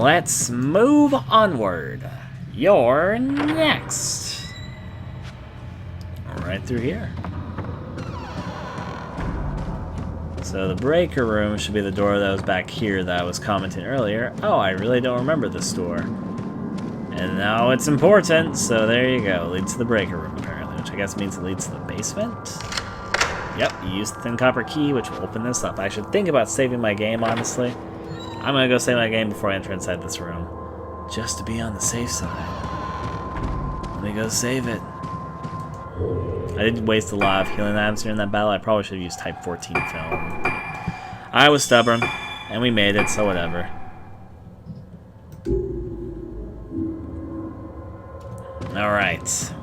let's move onward. You're next. Right through here. So the breaker room should be the door that was back here that I was commenting earlier. Oh, I really don't remember this door. And now it's important, so there you go. Leads to the breaker room, apparently, which I guess means it leads to the basement. Yep, you use the thin copper key, which will open this up. I should think about saving my game, honestly. I'm gonna go save my game before I enter inside this room. Just to be on the safe side. Let me go save it. I did waste a lot of healing items during that battle. I probably should have used Type 14 film. I was stubborn, and we made it, so whatever. Alright.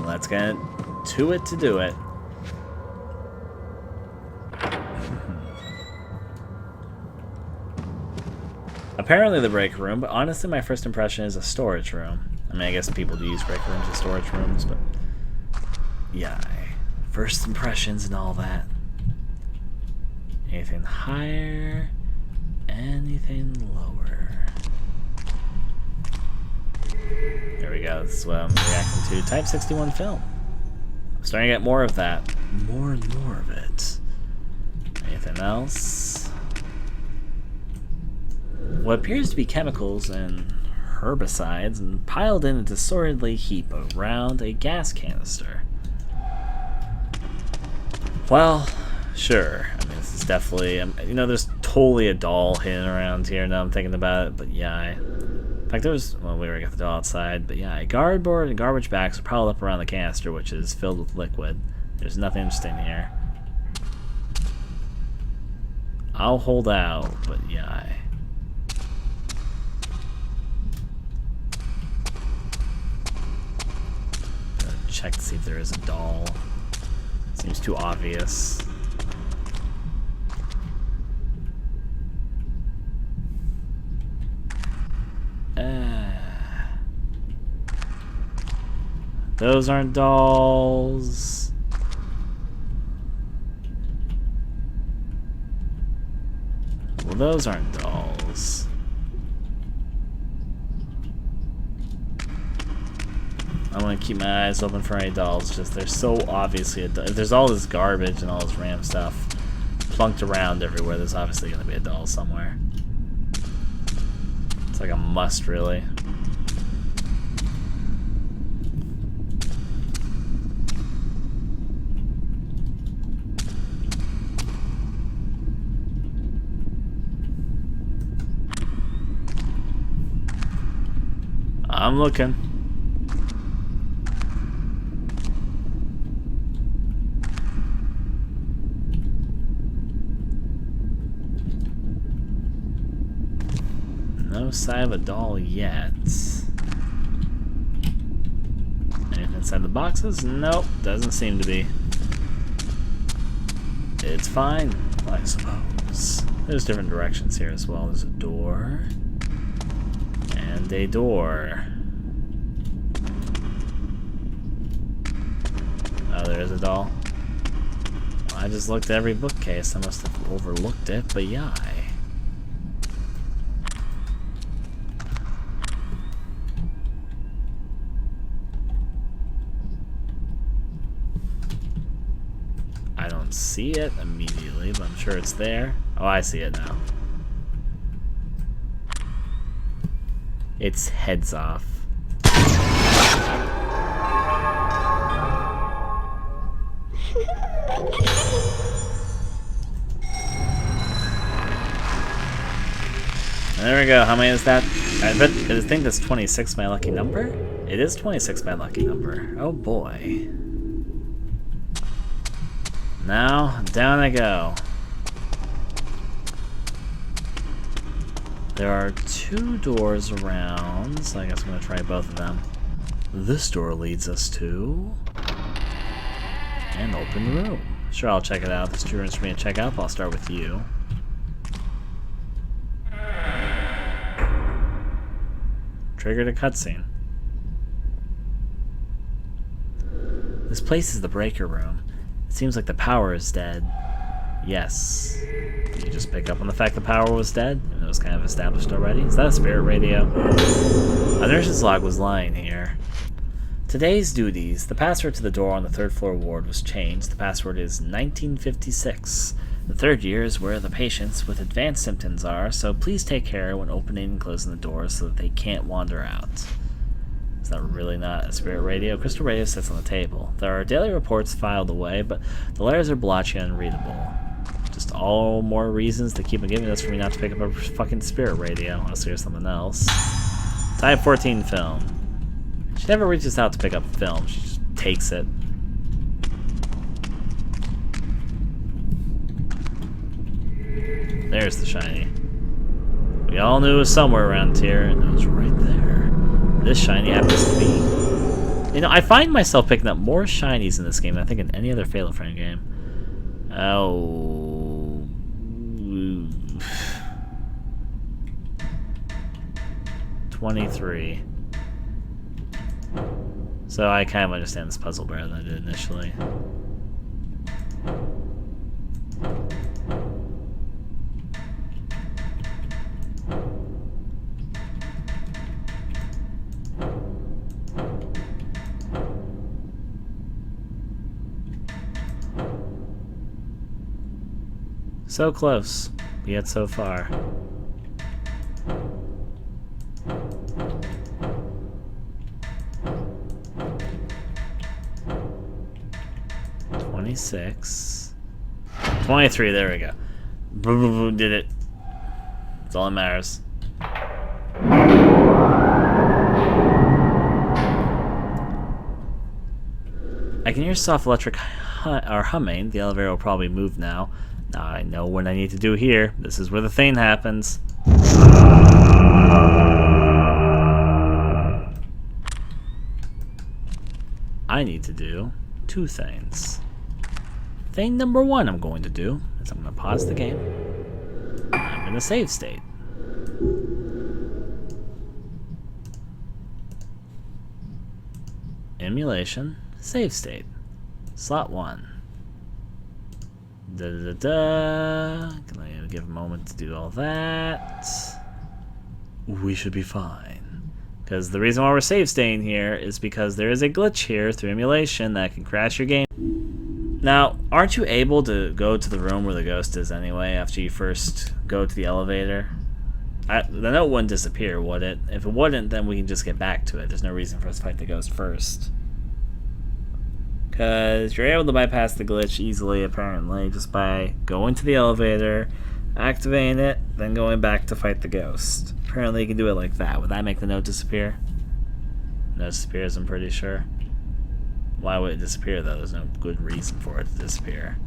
Let's get to it to do it. Apparently the break room, but honestly my first impression is a storage room. I mean, I guess people do use break rooms as storage rooms, but yeah, first impressions and all that. Anything higher, anything lower. There we go, this is what I'm reacting to. Type 61 film. I'm starting to get more of that. More and more of it. Anything else? What appears to be chemicals and herbicides and piled in a disorderly heap around a gas canister. Well, sure. I mean, this is definitely, you know, there's totally a doll hidden around here now I'm thinking about it, but yeah. In fact, there was, well, we already got the doll outside, but yeah, a cardboard and garbage bags are piled up around the canister, which is filled with liquid. There's nothing interesting here. I'll hold out, but yeah. Check to see if there is a doll. Seems too obvious. Those aren't dolls. Well, those aren't dolls. I want to keep my eyes open for any dolls. Just there's so obviously there's all this garbage and all this random stuff plunked around everywhere. There's obviously going to be a doll somewhere. It's like a must, really. I'm looking. No sign of a doll yet. Anything inside the boxes? Nope, doesn't seem to be. It's fine, I suppose. There's different directions here as well. There's a door. And a door. Oh, there is a doll. Well, I just looked at every bookcase. I must have overlooked it, but yeah. I don't see it immediately, but I'm sure it's there. Oh, I see it now. It's heads off. There we go. How many is that? I think that's 26 my lucky number. It is 26 my lucky number. Oh boy. Now, down I go. There are two doors around, so I guess I'm going to try both of them. This door leads us to an open room. Sure, I'll check it out. There's 2 rooms for me to check out, but I'll start with you. Triggered a cutscene. This place is the breaker room. It seems like the power is dead. Yes. You just pick up on the fact the power was dead? It was kind of established already. Is that a spirit radio? A nurse's log was lying here. Today's duties. The password to the door on the third floor ward was changed. The password is 1956. The third year is where the patients with advanced symptoms are, so please take care when opening and closing the doors so that they can't wander out. Is that really not a spirit radio? Crystal radio sits on the table. There are daily reports filed away, but the letters are blotchy and unreadable. Just all more reasons to keep on giving us for me not to pick up a fucking spirit radio. Unless there's something else. Type 14 film. She never reaches out to pick up film. She just takes it. There's the shiny. We all knew it was somewhere around here, and it was right there. This shiny happens to be... You know, I find myself picking up more shinies in this game than I think in any other Fatal Frame game. Oh... 23. So I kind of understand this puzzle better than I did initially. So close, yet so far. $26. $23, there we go. Did it. That's all that matters. I can hear soft electric humming. The elevator will probably move now. Now I know what I need to do here. This is where the thing happens. I need to do two things. Thing number one I'm going to do is I'm going to pause the game. I'm going to save state. Emulation, save state. Slot 1. Can I give a moment to do all that? We should be fine. Because the reason why we're save staying here is because there is a glitch here through emulation that can crash your game. Now, aren't you able to go to the room where the ghost is anyway after you first go to the elevator? The note wouldn't disappear, would it? If it wouldn't, then we can just get back to it. There's no reason for us to fight the ghost first. Because you're able to bypass the glitch easily, apparently, just by going to the elevator, activating it, then going back to fight the ghost. Apparently you can do it like that. Would that make the note disappear? The note disappears, I'm pretty sure. Why would it disappear, though? There's no good reason for it to disappear.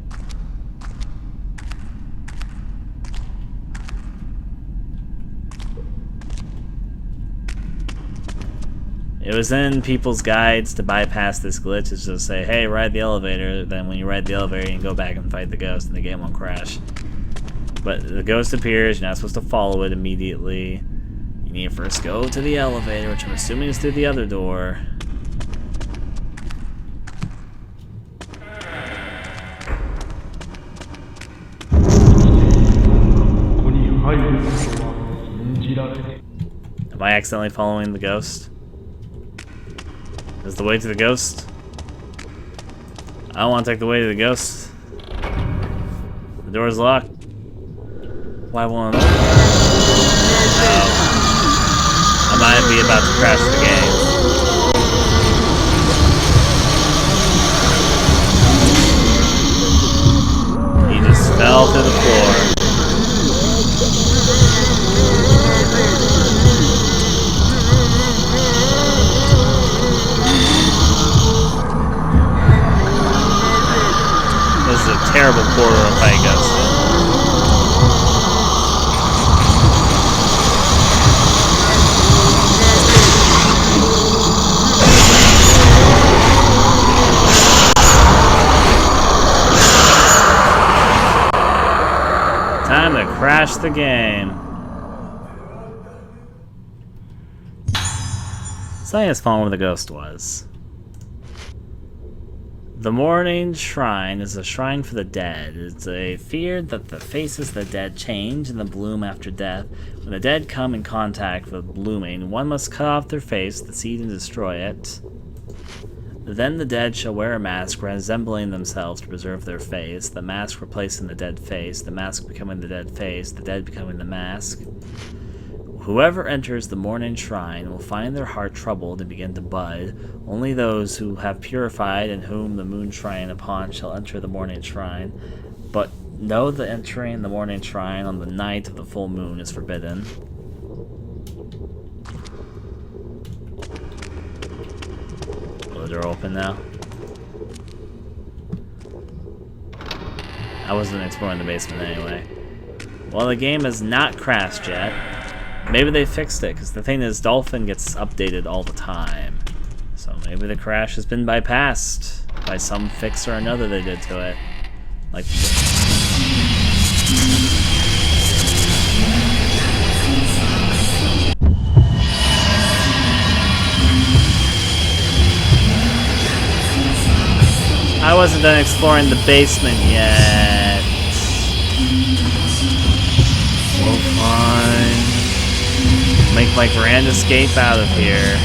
It was in people's guides to bypass this glitch. It's just say, hey, ride the elevator. Then when you ride the elevator, you can go back and fight the ghost, and the game won't crash. But the ghost appears. You're not supposed to follow it immediately. You need to first go to the elevator, which I'm assuming is through the other door. Am I accidentally following the ghost? Is the way to the ghost? I don't want to take the way to the ghost. The door's locked. Why won't it open? No. I might be about to crash the game. He just fell to the floor. This is a terrible quarter of fight ghost. Time to crash the game. Something has fallen where the ghost was. The Morning Shrine is a shrine for the dead. It's a fear that the faces of the dead change and the bloom after death. When the dead come in contact with blooming, one must cut off their face, the seed, and destroy it. Then the dead shall wear a mask resembling themselves to preserve their face, the mask replacing the dead face, the mask becoming the dead face, the dead becoming the mask. Whoever enters the Morning Shrine will find their heart troubled and begin to bud. Only those who have purified and whom the moon shrine upon shall enter the Morning Shrine. But know that entering the Morning Shrine on the night of the full moon is forbidden. Will the door open now? I wasn't exploring the basement anyway. Well, the game has not crashed yet. Maybe they fixed it, because the thing is, Dolphin gets updated all the time. So maybe the crash has been bypassed by some fix or another they did to it. Like... I wasn't done exploring the basement yet. Well, fine. Make my grand escape out of here.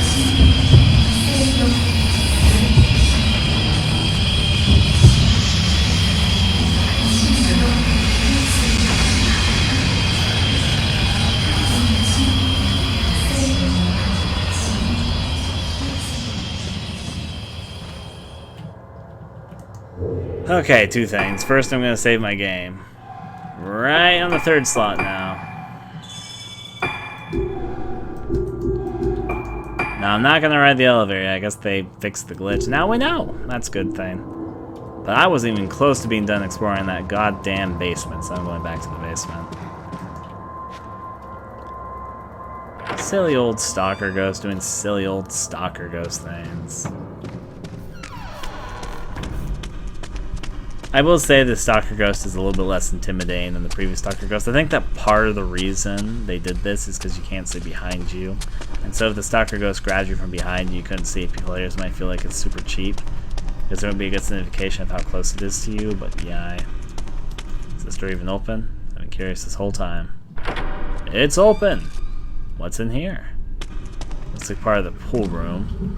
Okay, two things. First, I'm going to save my game. Right on the third slot now. Now, I'm not going to ride the elevator. I guess they fixed the glitch. Now we know. That's a good thing. But I wasn't even close to being done exploring that goddamn basement, so I'm going back to the basement. Silly old stalker ghost doing silly old stalker ghost things. I will say the Stalker Ghost is a little bit less intimidating than the previous Stalker Ghost. I think that part of the reason they did this is because you can't see behind you. And so if the Stalker Ghost grabs you from behind you couldn't see it, players might feel like it's super cheap. Because there won't be a good signification of how close it is to you, but yeah. Is this door even open? I've been curious this whole time. It's open! What's in here? Looks like part of the pool room.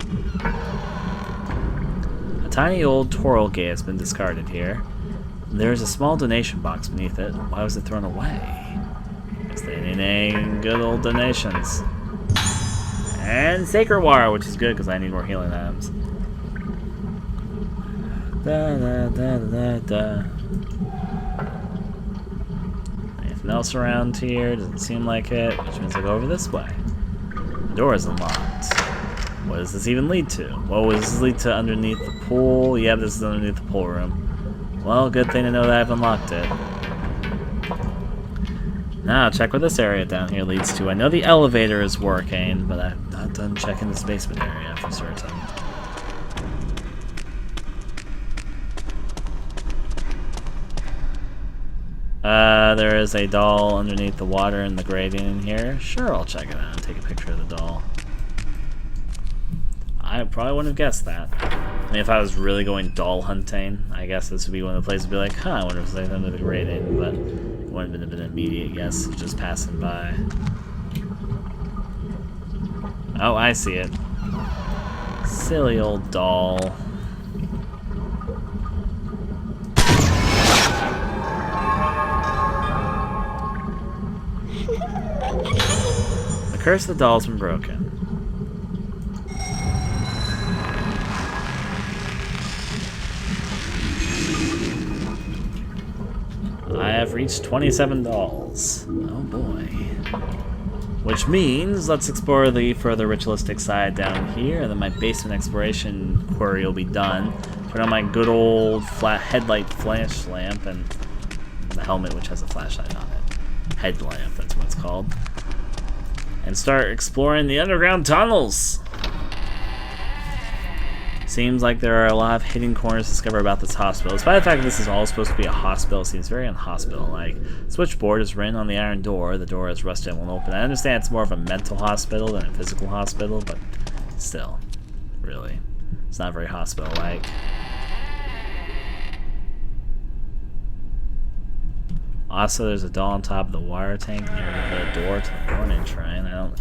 A tiny old Toral gate has been discarded here. There's a small donation box beneath it. Why was it thrown away? Guess they didn't need any good old donations. And Sacred Water, which is good because I need more healing items. Da da da da da. Anything else around here? Doesn't seem like it, which means I go over this way. The door is unlocked. What does this even lead to? Well, does this lead to underneath the pool? Yeah, this is underneath the pool room. Well, good thing to know that I've unlocked it. Now, check what this area down here leads to. I know the elevator is working, but I'm not done checking this basement area for certain. There is a doll underneath the water in the grating in here. Sure, I'll check it out and take a picture of the doll. I probably wouldn't have guessed that. I mean, if I was really going doll hunting, I guess this would be one of the places to be like, huh, I wonder if there's under the grating, but it wouldn't have been an immediate guess, just passing by. Oh, I see it. Silly old doll. The curse of the doll's been broken. I have reached 27 dolls. Oh boy. Which means, let's explore the further ritualistic side down here, and then my basement exploration query will be done. Put on my good old flat headlight flash lamp, and the helmet which has a flashlight on it. Headlamp, that's what it's called. And start exploring the underground tunnels! Seems like there are a lot of hidden corners to discover about this hospital. Despite the fact that this is all supposed to be a hospital, it seems very unhospital-like. Switchboard is written on the iron door. The door is rusted and won't open. I understand it's more of a mental hospital than a physical hospital, but still, really, it's not very hospital-like. Also, there's a doll on top of the water tank near the door to the morning shrine.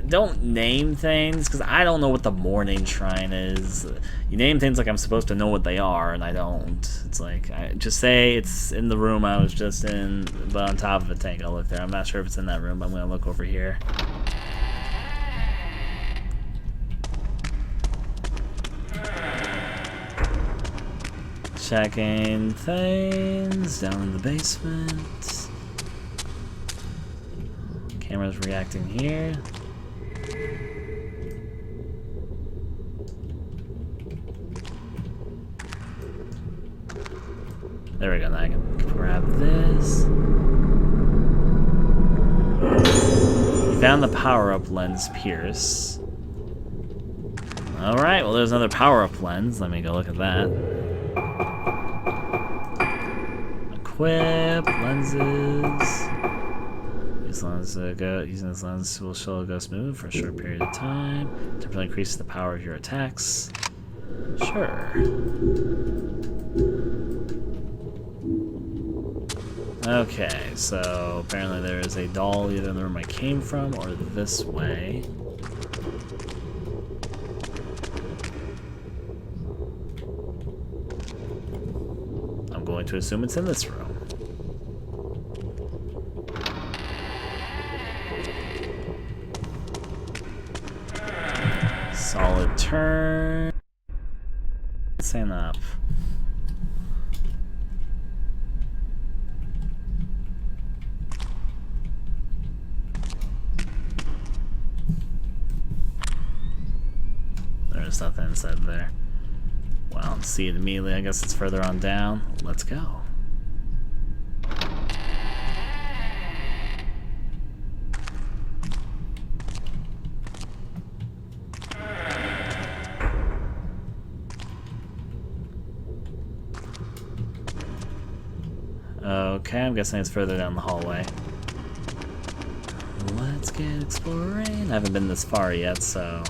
Don't name things, because I don't know what the morning shrine is. You name things like I'm supposed to know what they are, and I don't. It's like, just say it's in the room I was just in, but on top of a tank. I'll look there. I'm not sure if it's in that room, but I'm going to look over here. Checking things down in the basement. Camera's reacting here. There we go, now I can grab this. You found the power-up lens pierce. Alright, well there's another power-up lens. Let me go look at that. Equip, lenses. Using this lens will show a ghost move for a short period of time. Temporarily increase the power of your attacks. Sure. Okay, so apparently there is a doll either in the room I came from or this way. I'm going to assume it's in this room. Solid turn. Stand up. There's nothing inside there. Well, see it immediately. I guess it's further on down. Let's go. Okay, I'm guessing it's further down the hallway. Let's get exploring. I haven't been this far yet, so...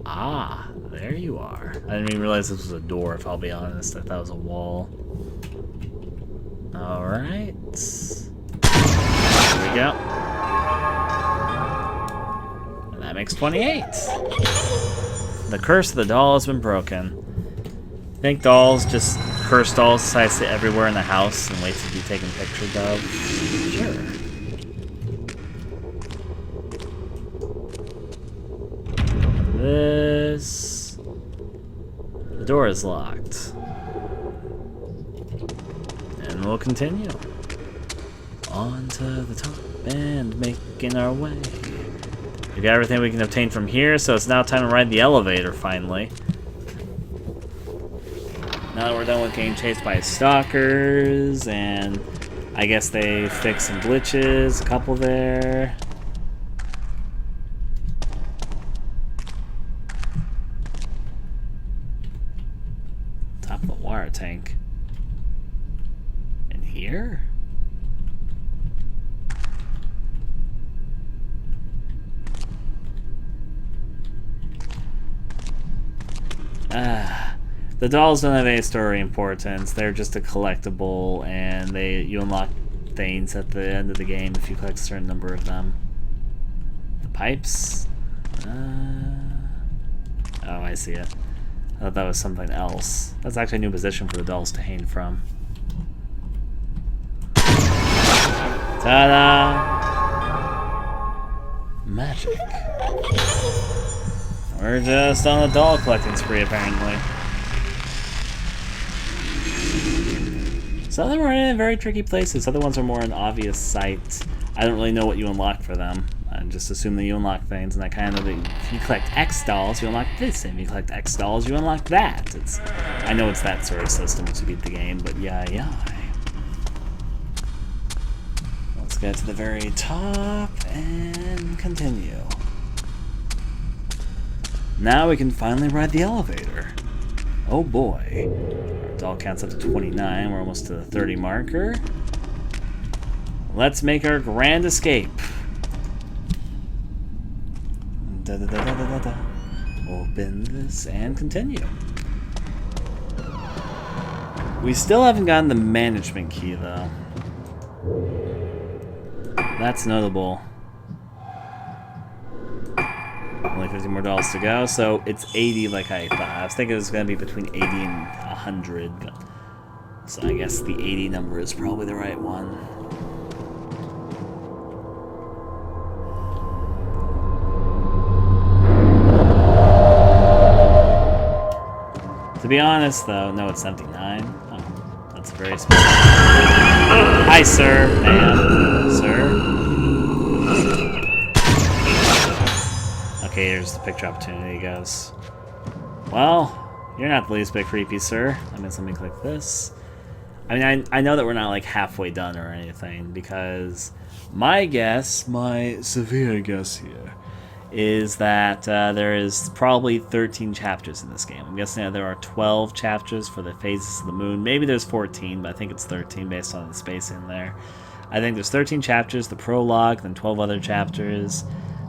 Ah, there you are. I didn't even realize this was a door, if I'll be honest. I thought it was a wall. Alright. Here we go. And that makes 28. The curse of the doll has been broken. I think dolls, just cursed dolls, decide to sit everywhere in the house and wait to be taken pictures of. Sure. This. The door is locked. And we'll continue. On to the top and making our way. We got everything we can obtain from here, so it's now time to ride the elevator finally. Now that we're done with getting chased by stalkers, and I guess they fixed some glitches, a couple there. Top of the water tank. In here? The dolls don't have any story importance. They're just a collectible, and you unlock things at the end of the game if you collect a certain number of them. The pipes? Oh, I see it. I thought that was something else. That's actually a new position for the dolls to hang from. Ta-da! Magic. We're just on a doll collecting spree, apparently. Some of them are in very tricky places. Other ones are more in obvious sight. I don't really know what you unlock for them. I just assume that you unlock things, and I kind of know that if you collect X dolls, you unlock this, and if you collect X dolls, you unlock that. I know it's that sort of system to beat the game, but yeah. Let's get to the very top and continue. Now we can finally ride the elevator. Oh boy. Our doll counts up to 29. We're almost to the 30 marker. Let's make our grand escape. Open this and continue. We still haven't gotten the management key, though. That's notable. Only 50 more dolls to go, so it's 80 like I thought. I was thinking it was going to be between 80 and 100, but... So I guess the 80 number is probably the right one. To be honest, though, no, it's 79. Oh, that's a very specific. Hi, sir, ma'am, sir. Okay, here's the picture opportunity, goes. Well, you're not the least bit creepy, sir. I mean, let me click this. I mean, I know that we're not, like, halfway done or anything, because my guess, my severe guess here, is that there is probably 13 chapters in this game. I'm guessing that there are 12 chapters for the phases of the moon. Maybe there's 14, but I think it's 13 based on the spacing there. I think there's 13 chapters, the prologue, then 12 other chapters,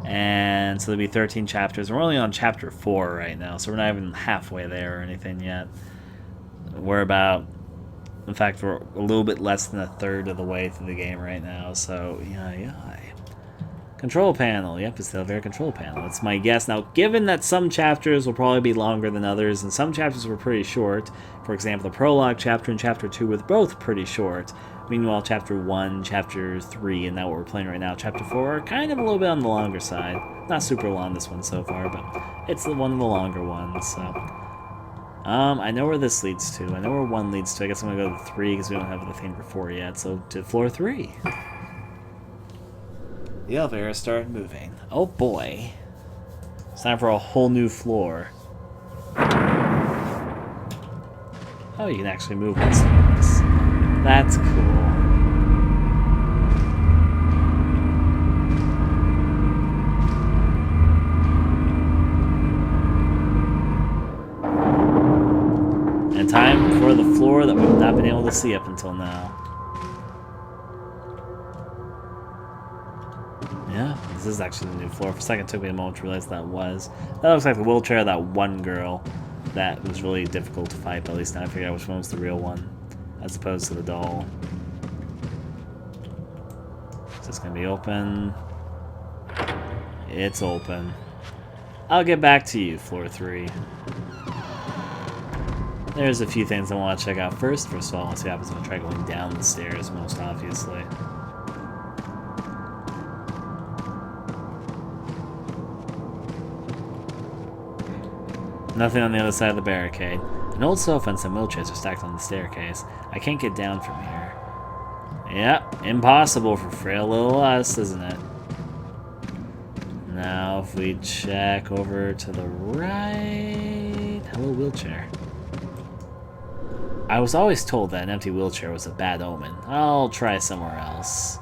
and so there'll be 13 chapters. We're only on chapter 4 right now, so we're not even halfway there or anything yet. We're about... In fact, we're a little bit less than a third of the way through the game right now, so yeah. Control panel. Yep, it's the elevator control panel. That's my guess. Now, given that some chapters will probably be longer than others, and some chapters were pretty short, for example, the prologue chapter and chapter 2 were both pretty short. Meanwhile, chapter 1, chapter 3, and now what we're playing right now, chapter 4, are kind of a little bit on the longer side. Not super long, this one so far, but it's one of the longer ones, so... I know where this leads to. I know where 1 leads to. I guess I'm going to go to 3 because we don't have the thing for 4 yet. So, to floor 3. The elevator started moving. Oh boy. It's time for a whole new floor. Oh, you can actually move once in this. That's cool. And time for the floor that we've not been able to see up until now. Yeah, this is actually the new floor. For a second, it took me a moment to realize that was. That looks like the wheelchair of that one girl that was really difficult to fight, but at least now I figured out which one was the real one, as opposed to the doll. Is this going to be open? It's open. I'll get back to you, floor 3. There's a few things I want to check out first. First of all, I want to see what happens if I try going down the stairs, most obviously. Nothing on the other side of the barricade. An old sofa and some wheelchairs are stacked on the staircase. I can't get down from here. Yep, impossible for frail little us, isn't it? Now, if we check over to the right... Hello, wheelchair. I was always told that an empty wheelchair was a bad omen. I'll try somewhere else.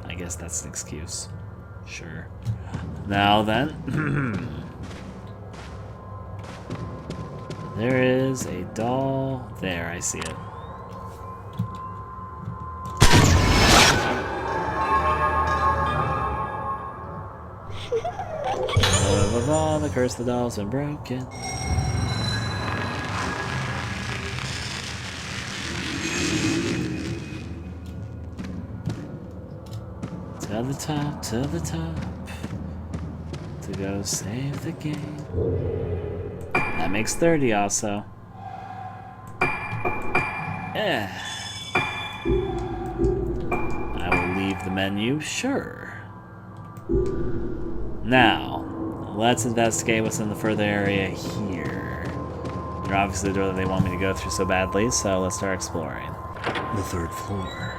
I guess that's an excuse. Sure. Now then. There is a doll. There, I see it. The curse of the doll's been broken. To the top, to the top, to go save the game. That makes 30 also. Yeah. I will leave the menu, sure. Now, let's investigate what's in the further area here. They're obviously the door that they want me to go through so badly, so let's start exploring. The 3rd floor.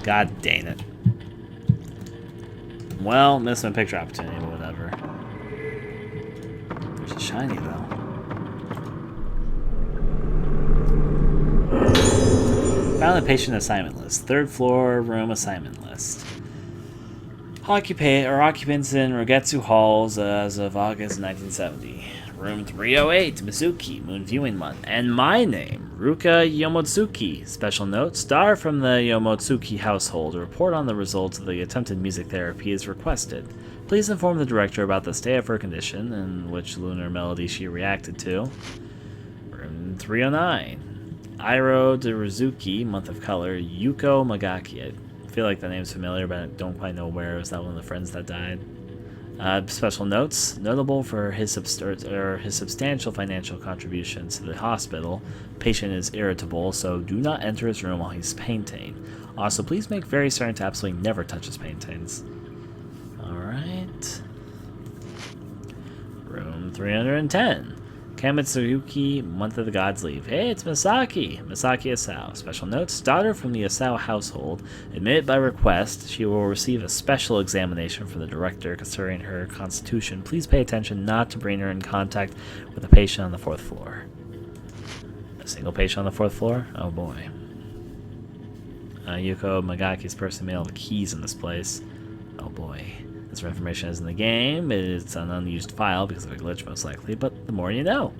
God dang it. Well, missed my picture opportunity, but whatever. There's a shiny, though. Found the patient assignment list. 3rd floor room assignment list. Occupants in Rogetsu Halls as of August 1970. Room 308, Mizuki, Moon Viewing Month. And my name, Ruka Yomotsuki. Special note, star from the Yomotsuki household. A report on the results of the attempted music therapy is requested. Please inform the director about the state of her condition and which lunar melody she reacted to. Room 309, Airo Derizuki, Month of Color, Yuko Magaki. I feel like the name's familiar, but I don't quite know where. Was that one of the friends that died? Special notes, notable for his substantial financial contributions to the hospital. Patient is irritable, so do not enter his room while he's painting. Also, please make very certain to absolutely never touch his paintings. Alright. Room 310. Kamitsuyuki, Month of the Gods Leave. Hey, it's Misaki Asao. Special notes, daughter from the Asao household. Admitted by request, she will receive a special examination from the director concerning her constitution. Please pay attention not to bring her in contact with a patient on the 4th floor. A single patient on the 4th floor? Oh boy. Yuko Magaki's person made all the keys in this place. Oh boy. This information is in the game. It's an unused file because of a glitch, most likely, but the more you know.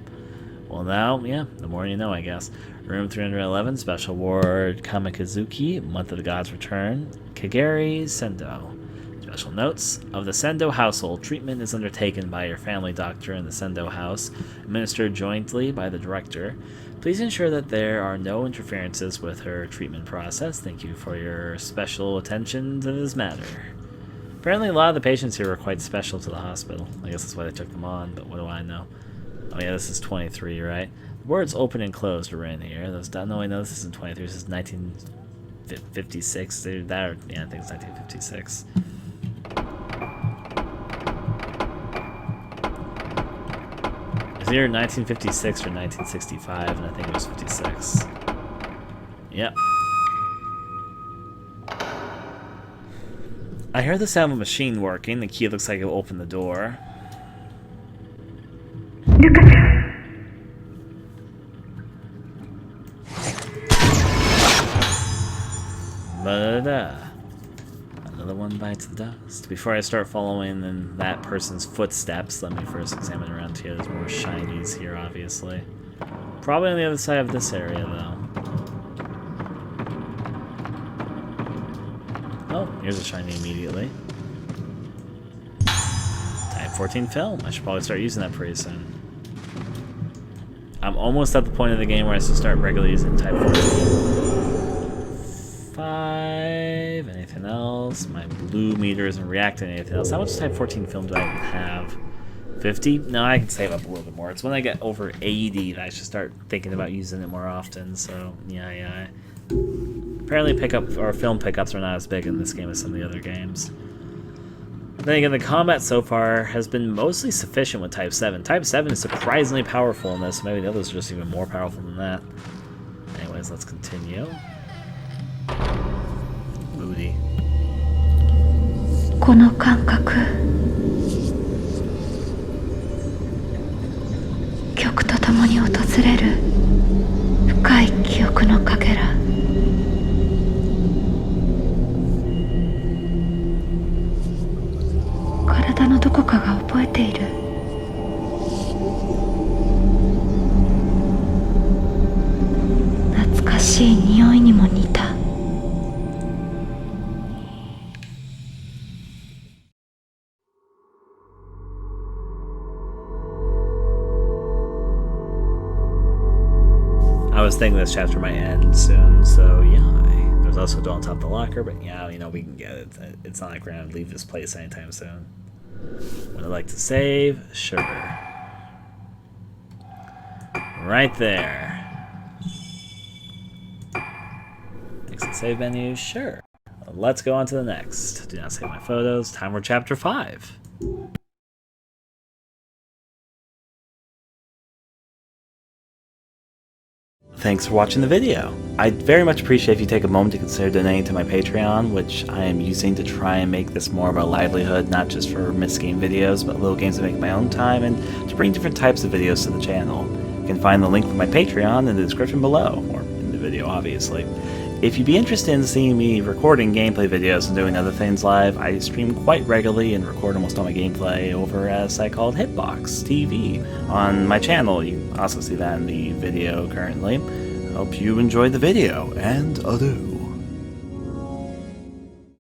Well, now, yeah, the more you know, I guess. Room 311, Special Ward Kamikazuki, Month of the Gods Return, Kageri Sendo. Special notes, of the Sendo household, treatment is undertaken by your family doctor in the Sendo house, administered jointly by the director. Please ensure that there are no interferences with her treatment process. Thank you for your special attention to this matter. Apparently a lot of the patients here were quite special to the hospital. I guess that's why they took them on, but what do I know? Oh yeah, this is 23, right? The words open and closed are in here. Those no, I know this isn't 23, this is 1956. Yeah, I think it's 1956. It's either 1956 or 1965, and I think it was 56. Yep. I heard the sound of a machine working. The key looks like it will open the door. Another one bites the dust. Before I start following in that person's footsteps, let me first examine around here. There's more shinies here, obviously. Probably on the other side of this area, though. Oh, here's a shiny immediately. Type 14 film. I should probably start using that pretty soon. I'm almost at the point of the game where I should start regularly using Type 14. 5. Anything else? My blue meter isn't reacting to anything else. How much Type 14 film do I have? 50? No, I can save up a little bit more. It's when I get over 80 that I should start thinking about using it more often. So, yeah. Apparently film pickups are not as big in this game as some of the other games. Then again, the combat so far has been mostly sufficient with Type 7. Type 7 is surprisingly powerful in this. Maybe the others are just even more powerful than that. Anyways, let's continue. Moody. この感覚曲とともに訪れる深い記憶のかけら体のどこかが覚えている懐かしい匂いにも似たI was thinking this chapter might end soon, so yeah. There's also a door on top of the locker, but yeah, we can get it. It's not like we're gonna leave this place anytime soon. Would I like to save? Sure. Right there. Exit save menu? Sure. Let's go on to the next. Do not save my photos. Time for chapter 5. Thanks for watching the video. I'd very much appreciate if you take a moment to consider donating to my Patreon, which I am using to try and make this more of a livelihood, not just for missed game videos, but little games I make in my own time, and to bring different types of videos to the channel. You can find the link for my Patreon in the description below, or in the video obviously. If you'd be interested in seeing me recording gameplay videos and doing other things live, I stream quite regularly and record almost all my gameplay over at a site called Hitbox TV on my channel. You can also see that in the video currently. I hope you enjoyed the video, and adieu.